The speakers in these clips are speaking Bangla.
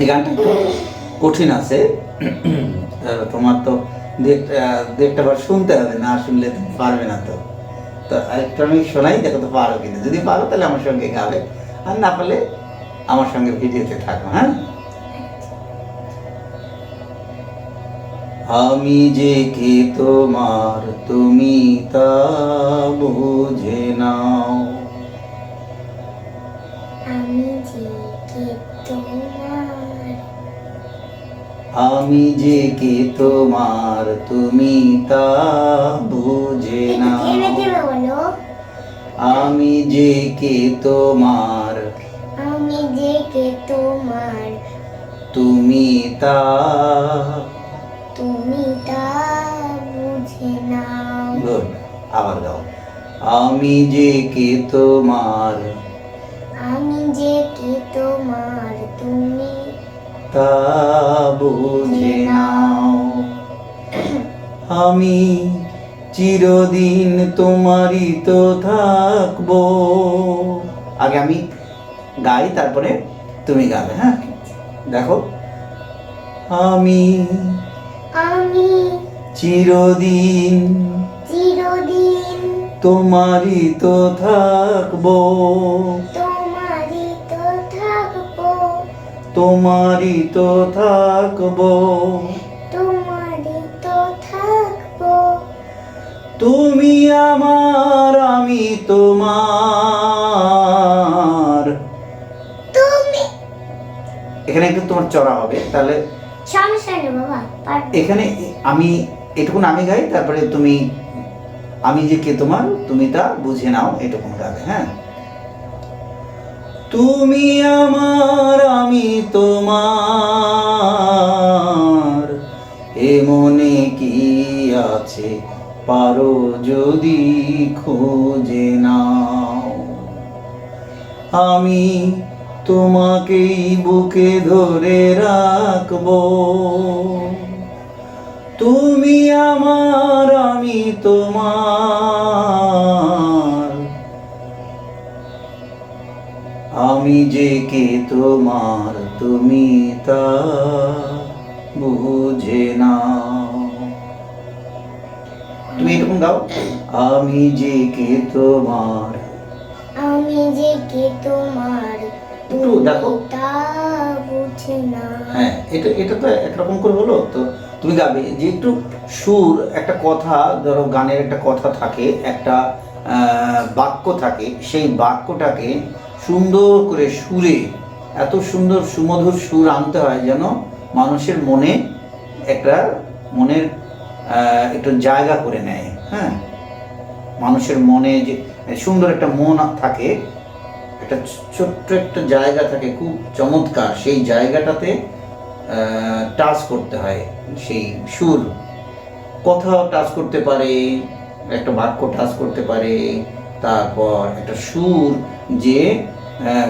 এই গানটা একটু কঠিন আছে, তোমার তো দেখতে বার শুনতে হবে, না শুনলে তুমি পারবে না। তো তো আরেকটু আমি শোনাই, দেখো তো পারো কিনা। যদি পারো তাহলে আমার সঙ্গে গাবে, আর না পারলে আমার সঙ্গে ভিডিওতে থাকো। হ্যাঁ, আমি যে কে তোমার তুমি তা বুঝে নাও, আমি যে কে তোমার, আমি যে কে তোমার তুমি তা বুঝে নাও, থেমে থেমে বলো। আমি যে কে তোমার আমি যে কে তোমার, তুমি তা, তুমি তা বুঝে নাও। গুড, আবার গাও। আমি যে কে তোমার আমি যে কে তোমার, তুমি তা বুঝে নাও, আমি চিরদিন তোমারই তো থাকবো। আগে আমি গাই, তারপরে তুমি গাবে। হ্যাঁ, দেখো, আমি আমি চিরদিন চিরদিন তোমারই তো থাকবো, তোমারই তো থাকবো, তোমারই তো থাকবো, তোমারই তো থাকবো। তুমি আমার আমি তোমার। তুমি এখানে একটু তোমার চড়া হবে, তাহলে সমস্যা নেই বাবা, পারবো। এখানে আমি এটুকুন আমি গাই, তারপরে তুমি আমি যে কে তোমার তুমি তা বুঝে নাও এটুকুন গাবে। হ্যাঁ, তুমি আমার আমি তোমার, এ মনে কি আছে পারো যদি খুঁজে নাও, আমি তোমাকেই বুকে ধরে রাখবো, তুমি আমার আমি তোমার, আমি যে কে তোমার তুমি তা বুঝে নাও। তুমি এরকম গাও, আমি যে কে তোমার, আমি যে কে তোমার, একটু দেখো। তুমি তা বুঝে না। হ্যাঁ, এটা এটা তো একরকম করে হলো। তো তুমি গাবে যে একটু সুর, একটা কথা, ধরো গানের একটা কথা থাকে, একটা বাক্য থাকে, সেই বাক্যটাকে সুন্দর করে সুরে, এত সুন্দর সুমধুর সুর আনতে হয় যেন মানুষের মনে একটা মনের একটু জায়গা করে নেয়। হ্যাঁ, মানুষের মনে যে সুন্দর একটা মন থাকে, একটা ছোট্ট একটা জায়গা থাকে খুব চমৎকার, সেই জায়গাটাতে টাচ করতে হয়। সেই সুর, কথা টাচ করতে পারে, একটা বাক্য টাচ করতে পারে, তারপর একটা সুর যে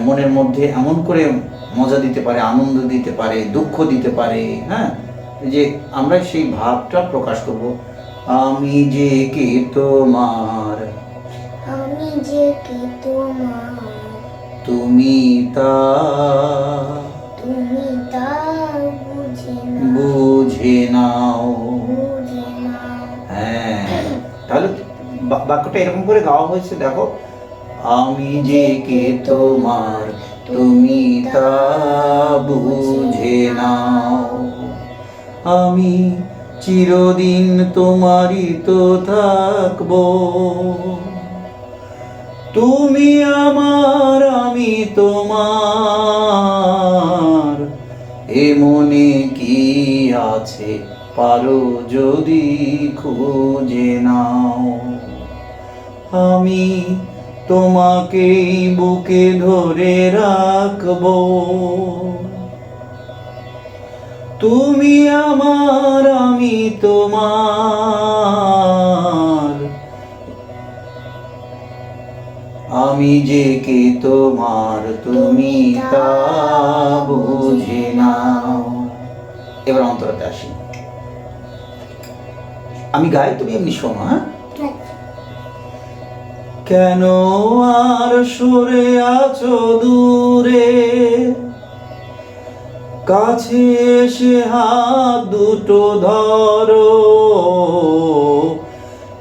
মনের মধ্যে এমন করে মজা দিতে পারে, আনন্দ দিতে পারে, দুঃখ দিতে পারে। হ্যাঁ, যে আমরা সেই ভাবটা প্রকাশ করব, আমি যে কে তোমার, আমি যে কে তোমার, তুমি তা তুমি তা বুঝে না। বুঝে নাও। বুঝে না। হ্যাঁ, তাহলে বাক্যটা এরকম করে গাওয়া হয়েছে, দেখো, আমি যে কে তোমার তুমি তা বুঝে নাও, আমি চিরদিন তোমারই তো থাকবো, তুমি আমার আমি তোমার, এ মনে কি আছে পারো যদি খুঁজে নাও, আমি তোমাকেই বুকে ধরে রাখবো, তুমি আমার আমি তোমার, আমি যে কে তোমার তুমি তা বুঝে নাও। এবার অন্তরাতে আসি, আমি গাই, তুমি এমনি শোনো। হ্যাঁ, কেন আর সরে আছো দূরে, কাছে এসে হাত দুটো ধরো,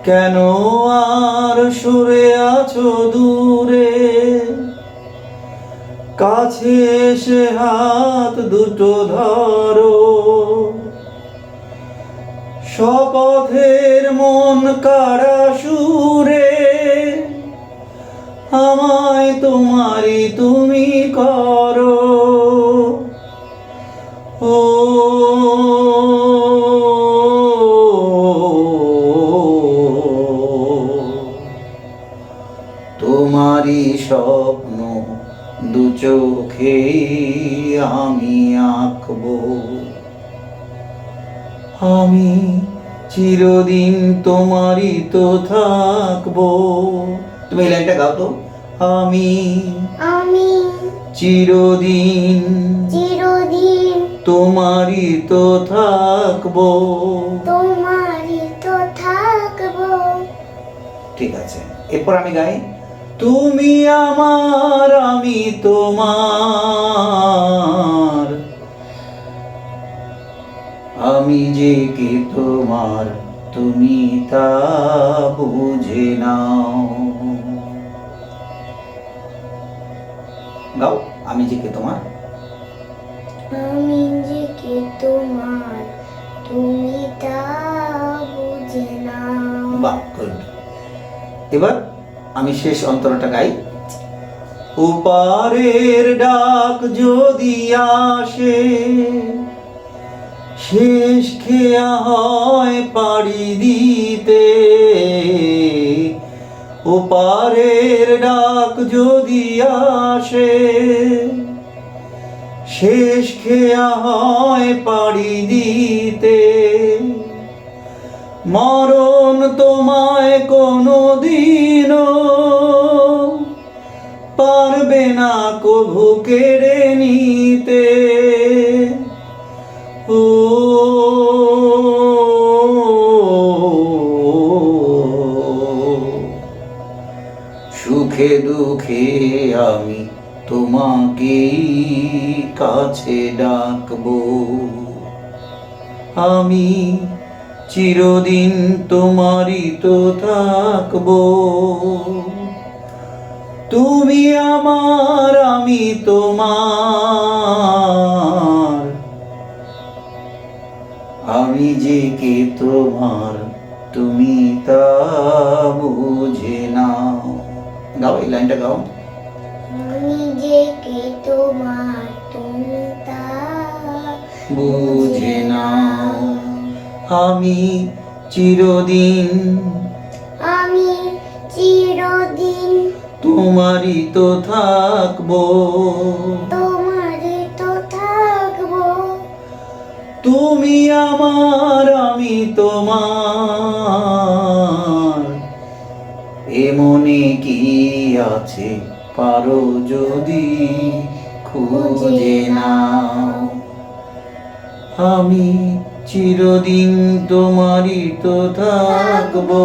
কেন আর সরে আছো দূরে? কাছে এসে হাত দুটো ধরো, শপথের মন কাড়া সুরে, আমায় তোমারই তুমি করো। ও তোমারই স্বপ্ন দু চোখে আমি আঁকবো, আমি চিরদিন তোমারই তো থাকবো। তুমি এই লাইনটা গাও তো। আমি আমি চিরদিন চিরদিন তোমারই তো থাকবো। তোমারই তো থাকবো। ঠিক আছে, এরপর আমি গাই, তুমি আমার আমি তোমার, আমি যে কে তোমার তুমি তা বুঝে নাও। গাও, আমি যে কে তোমার। আমি যে কে তোমার তুমি তা বুঝে নাও। বাহ, গুড। এবার আমি শেষ অন্তরটা গাই, ওপারের ডাক যদি আসে, শেষ খেয়া হয় পাড়ি দিতে। ওপারের ডাক যদি আসে, শেষ খেয়া হয় পাড়ি দিতে। মরণ তোমায় কোনো দিনও পারবে না কভু কেড়ে নিতে। ও সুখে দুঃখে আমি তোমাকেই কাছে ডাকবো, আমি চিরদিন তোমারই তো থাকবো। তুমি আমার আমি তোমার, আমি যে কে তোমার তুমি তা বুঝে নাও। গাও, এই লাইনটা গাও। আমি যে কে তোমার তুমি তা বুঝে নাও, আমি চিরদিন আমি চিরদিন তোমারই তো থাকবো। তোমারই তো থাকবো। তুমি আমার আমি তোমার, এ মনে কি আছে পারো যদি খুঁজে নাও। আমি চিরদিন তোমারই তো থাকবো।